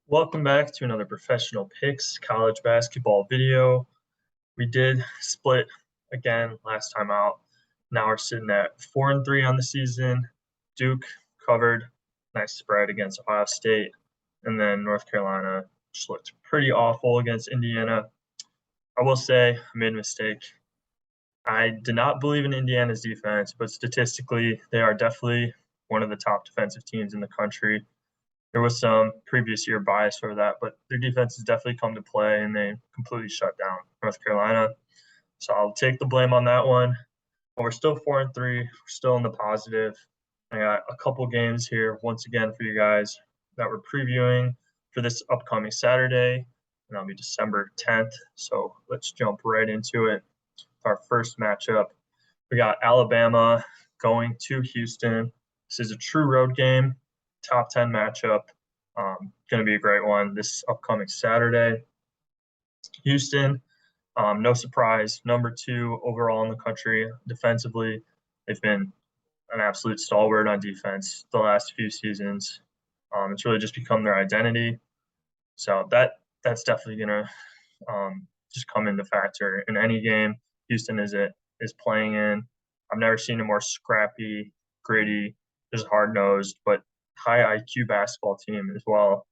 Welcome back to another Professional Picks college basketball video. We did split again last time out. Now we're sitting at 4-3 on the season. Duke covered, nice spread against Ohio State, and then North Carolina just looked pretty awful against Indiana. I will say I made a mistake. I did not believe in Indiana's defense, but statistically, they are definitely one of the top defensive teams in the country. There was some previous year bias for that, but their defense has definitely come to play, and they completely shut down North Carolina. So I'll take the blame on that one. But we're still 4-3. We're still in the positive. I got a couple games here once again for you guys that we're previewing for this upcoming Saturday, and that'll be December 10th. So let's jump right into it. Our first matchup, we got Alabama going to Houston. This is a true road game. Top 10 matchup. Going to be a great one this upcoming Saturday. Houston, no surprise, number 2 overall in the country. Defensively, they've been an absolute stalwart on defense the last few seasons. It's really just become their identity. So that's definitely going to just come into factor in any game Houston is playing in. I've never seen a more scrappy, gritty, just hard-nosed, but high IQ basketball team as well.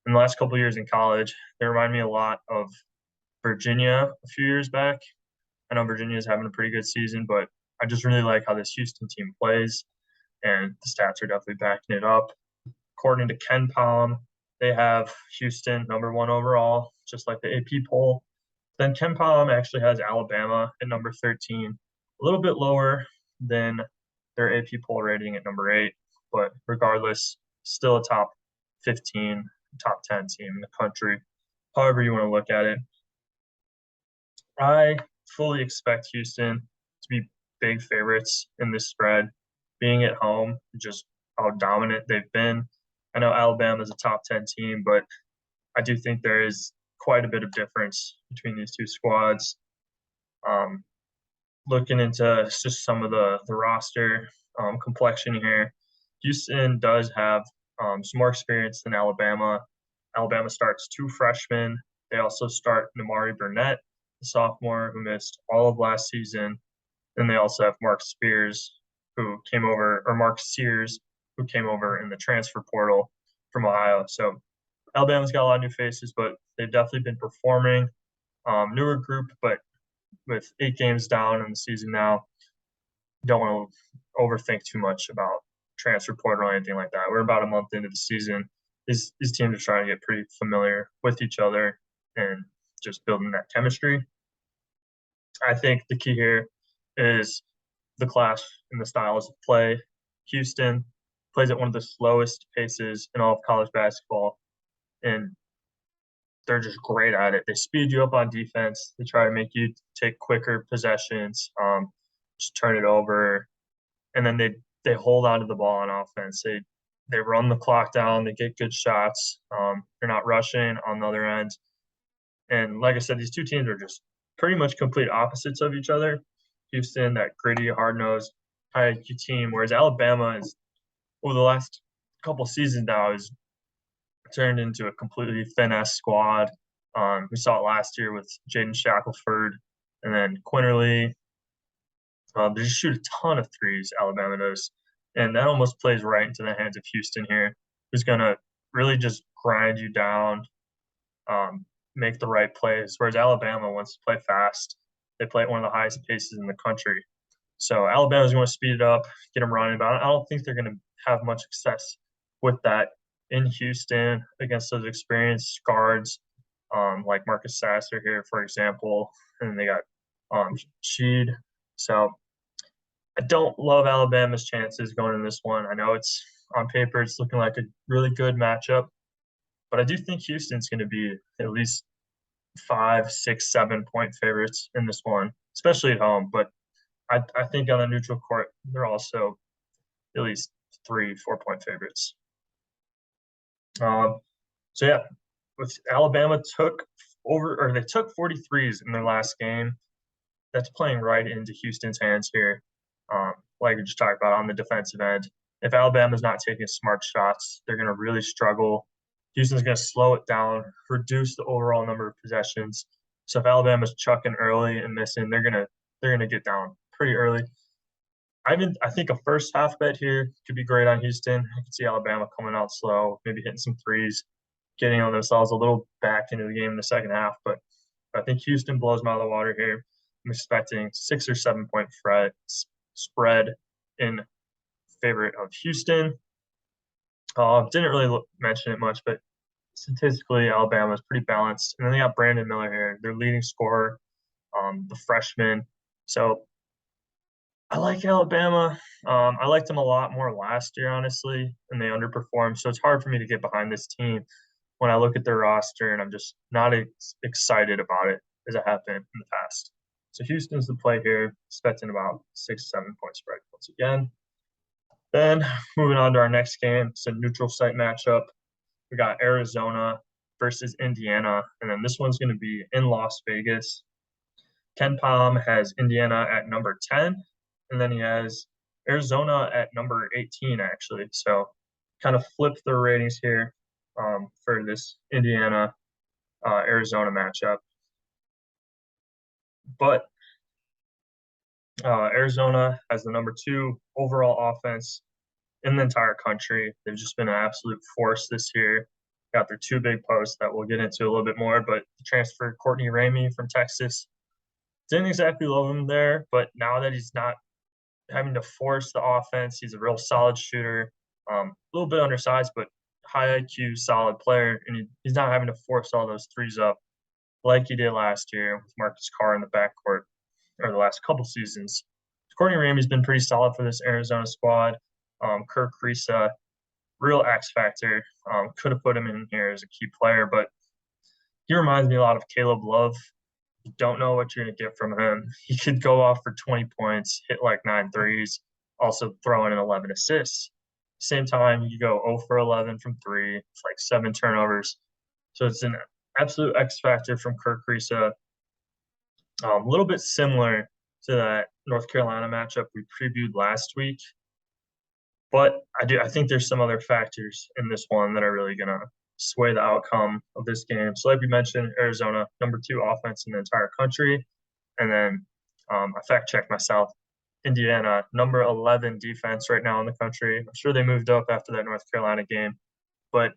In the last couple of years in college, they remind me a lot of Virginia a few years back. I know Virginia is having a pretty good season, but I just really like how this Houston team plays, and the stats are definitely backing it up. According to Ken Palm, they have Houston number 1 overall, just like the AP poll. Then Ken Palm actually has Alabama at number 13, a little bit lower than their AP poll rating at number 8. But regardless, still a top 15, top 10 team in the country, however you want to look at it. I fully expect Houston to be big favorites in this spread, being at home, just how dominant they've been. I know Alabama is a top 10 team, but I do think there is quite a bit of difference between these two squads. Looking into just some of the roster complexion here, Houston does have some more experience than Alabama. Alabama starts 2 freshmen. They also start Namari Burnett, the sophomore who missed all of last season. And they also have Mark Sears, who came over in the transfer portal from Ohio. So Alabama's got a lot of new faces, but they've definitely been performing. Newer group, but with 8 games down in the season now, don't want to overthink too much about transfer portal or anything like that. We're about a month into the season. These teams are trying to get pretty familiar with each other and just building that chemistry. I think the key here is the clash in the styles of play. Houston plays at one of the slowest paces in all of college basketball, and they're just great at it. They speed you up on defense. They try to make you take quicker possessions, just turn it over, and then they hold on to the ball on offense. They run the clock down. They get good shots. They're not rushing on the other end. And like I said, these two teams are just pretty much complete opposites of each other. Houston, that gritty, hard-nosed, high IQ team, whereas Alabama is, over the last couple seasons now, is turned into a completely finesse squad. We saw it last year with Jaden Shackelford and then Quinterly. They just shoot a ton of threes, Alabama does. And that almost plays right into the hands of Houston here, who's going to really just grind you down, make the right plays. Whereas Alabama wants to play fast. They play at one of the highest paces in the country. So Alabama's going to speed it up, get them running. But I don't think they're going to have much success with that in Houston against those experienced guards like Marcus Sasser here, for example. And they got Sheed. So I don't love Alabama's chances going in this one. I know it's on paper, it's looking like a really good matchup, but I do think Houston's going to be at least 5, 6, 7 point favorites in this one, especially at home. But I think on the neutral court, they're also at least 3, 4 point favorites. So yeah, with Alabama took 43s in their last game. That's playing right into Houston's hands here. Like we just talked about on the defensive end. If Alabama's not taking smart shots, they're going to really struggle Houston's going to slow it down, reduce the overall number of possessions. So if Alabama's chucking early and missing, they're gonna get down pretty early. I think a first half bet here could be great on Houston. I could see Alabama coming out slow, maybe hitting some threes, getting on themselves a little back into the game in the second half. But I think Houston blows them out of the water here. I'm expecting 6 or 7 point spread in favor of Houston. Didn't really mention it much, but statistically, Alabama is pretty balanced. And then they got Brandon Miller here, their leading scorer, the freshman. So I like Alabama. I liked them a lot more last year, honestly, and they underperformed. So it's hard for me to get behind this team when I look at their roster, and I'm just not excited about it as I have been in the past. So Houston's the play here, expecting about 6, 7 point spread once again. Then moving on to our next game, it's a neutral site matchup. We got Arizona versus Indiana, and then this one's going to be in Las Vegas. Ken Palm has Indiana at number 10, and then he has Arizona at number 18, actually. So kind of flip the ratings here for this Indiana Arizona matchup. But Arizona has the number 2 overall offense in the entire country. They've just been an absolute force this year. Got their 2 big posts that we'll get into a little bit more, but the transfer Courtney Ramey from Texas, didn't exactly love him there, but now that he's not having to force the offense, he's a real solid shooter. A little bit undersized, but high IQ, solid player, and he's not having to force all those threes up like he did last year with Marcus Carr in the backcourt, or the last couple seasons. Courtney Ramey's been pretty solid for this Arizona squad. Kirk Risa, real X factor. Could have put him in here as a key player, but he reminds me a lot of Caleb Love. You don't know what you're going to get from him. He could go off for 20 points, hit like 9 threes, also throw in 11 assists. Same time, you go 0 for 11 from 3, it's like 7 turnovers. So it's an absolute X factor from Kirk Risa. A little bit similar to that North Carolina matchup we previewed last week. But I think there's some other factors in this one that are really going to sway the outcome of this game. So like we mentioned, Arizona, number 2 offense in the entire country. And then I fact checked myself. Indiana, number 11 defense right now in the country. I'm sure they moved up after that North Carolina game. But,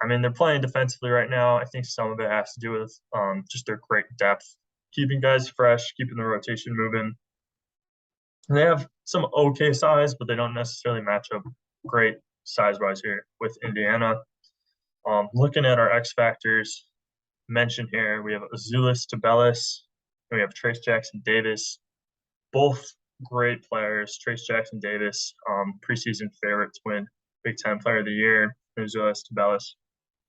I mean, they're playing defensively right now. I think some of it has to do with just their great depth, keeping guys fresh, keeping the rotation moving. And they have some okay size, but they don't necessarily match up great size-wise here with Indiana. Looking at our X factors mentioned here, we have Azuolas Tubelis, and we have Trace Jackson Davis. Both great players. Trace Jackson Davis, preseason favorite to win Big Ten Player of the Year. Azuolas Tubelis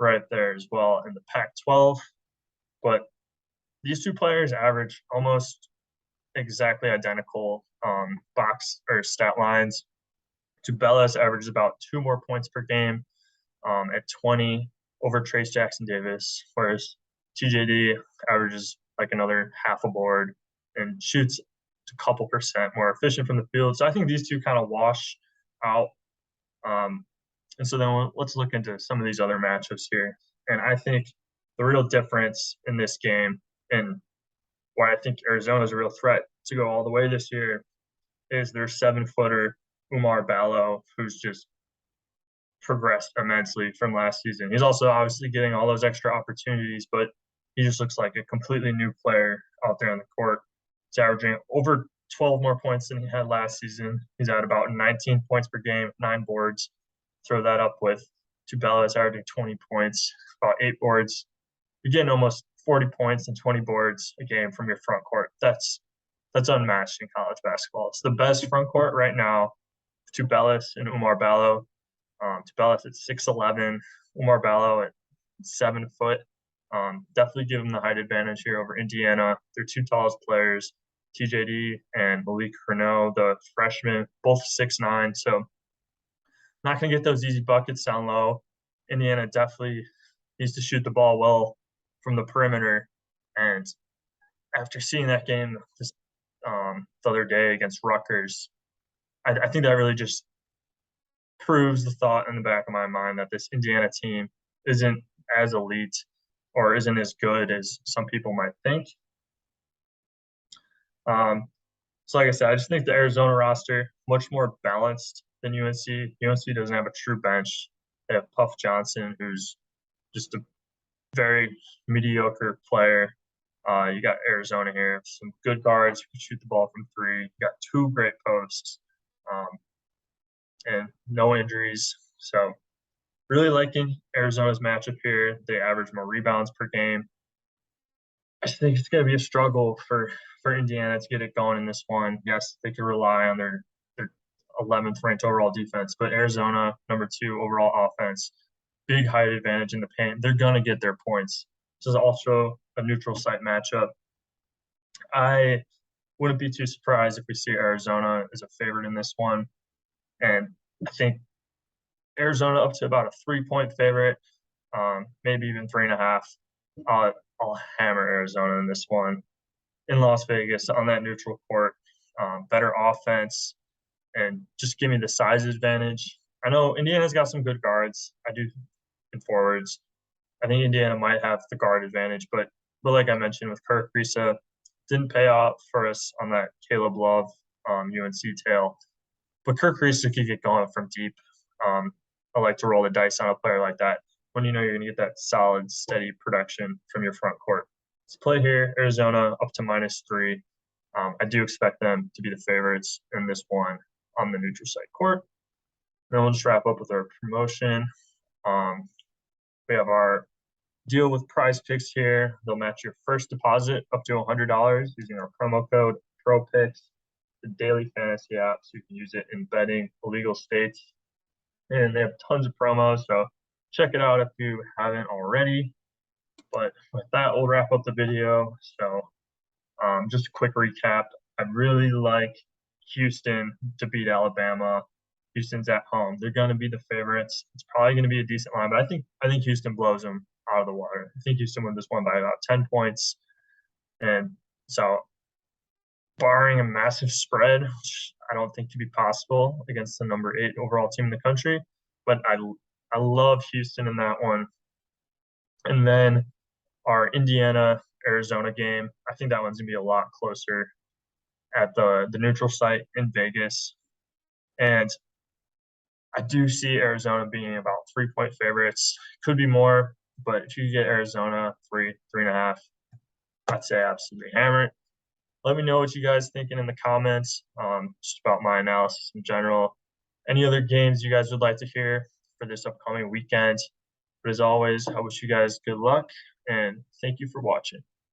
right there as well in the Pac-12. But these 2 players average almost exactly identical box or stat lines. Tubelis averages about 2 more points per game at 20 over Trace Jackson Davis, whereas TJD averages like another half a board and shoots a couple percent more efficient from the field. So I think these 2 kind of wash out. And so then let's look into some of these other matchups here. And I think the real difference in this game and why I think Arizona is a real threat to go all the way this year is their 7-footer Oumar Ballo, who's just progressed immensely from last season. He's also obviously getting all those extra opportunities, but he just looks like a completely new player out there on the court. He's averaging over 12 more points than he had last season. He's at about 19 points per game, 9 boards. Throw that up with Tubelis averaging 20 points, about 8 boards. You're getting almost 40 points and 20 boards a game from your front court. That's unmatched in college basketball. It's the best front court right now. Tubelis and Oumar Ballo. Tubelis at 6'11", Oumar Ballo at 7 foot. Definitely give them the height advantage here over Indiana. They're 2 tallest players, TJD and Malik Renault, the freshman, both 6'9". So not going to get those easy buckets down low. Indiana definitely needs to shoot the ball well from the perimeter. And after seeing that game the other day against Rutgers, I think that really just proves the thought in the back of my mind that this Indiana team isn't as elite or isn't as good as some people might think. Um, so like I said, I just think the Arizona roster much more balanced than UNC. UNC doesn't have a true bench. They have Puff Johnson, who's just a very mediocre player. You got Arizona here, some good guards who can shoot the ball from three. You got two great posts, um, and no injuries. So really liking Arizona's matchup here. They average more rebounds per game. I think it's going to be a struggle for Indiana to get it going in this one. Yes, they could rely on their 11th ranked overall defense, but Arizona, number 2 overall offense, big height advantage in the paint. They're going to get their points. This is also a neutral site matchup. I wouldn't be too surprised if we see Arizona as a favorite in this one. And I think Arizona up to about a 3-point favorite, maybe even 3.5. I'll hammer Arizona in this one in Las Vegas on that neutral court. Better offense, and just give me the size advantage. I know Indiana's got some good guards. I do in forwards. I think Indiana might have the guard advantage, but like I mentioned with Kirk Risa, didn't pay off for us on that Caleb Love UNC tail. But Kirk Risa could get going from deep. I like to roll the dice on a player like that when you know you're going to get that solid, steady production from your front court. Let's play here, Arizona up to -3. I do expect them to be the favorites in this one on the neutral site court. Then we'll just wrap up with our promotion. We have our deal with Prize Picks here. They'll match your first deposit up to $100 using our promo code PROPICS, the daily fantasy app, so you can use it in betting illegal states. And they have tons of promos, so check it out if you haven't already. But with that, we'll wrap up the video. So just a quick recap. I really like Houston to beat Alabama. Houston's at home. They're going to be the favorites. It's probably going to be a decent line, but I think Houston blows them out of the water. I think Houston wins this one by about 10 points. And so barring a massive spread, which I don't think to be possible against the number 8 overall team in the country, but I love Houston in that one. And then our Indiana Arizona game, I think that one's gonna be a lot closer at the neutral site in Vegas. And I do see Arizona being about 3-point favorites. Could be more, but if you get Arizona 3.5, I'd say absolutely hammer it. Let me know what you guys thinking in the comments, just about my analysis in general. Any other games you guys would like to hear for this upcoming weekend. But as always, I wish you guys good luck and thank you for watching.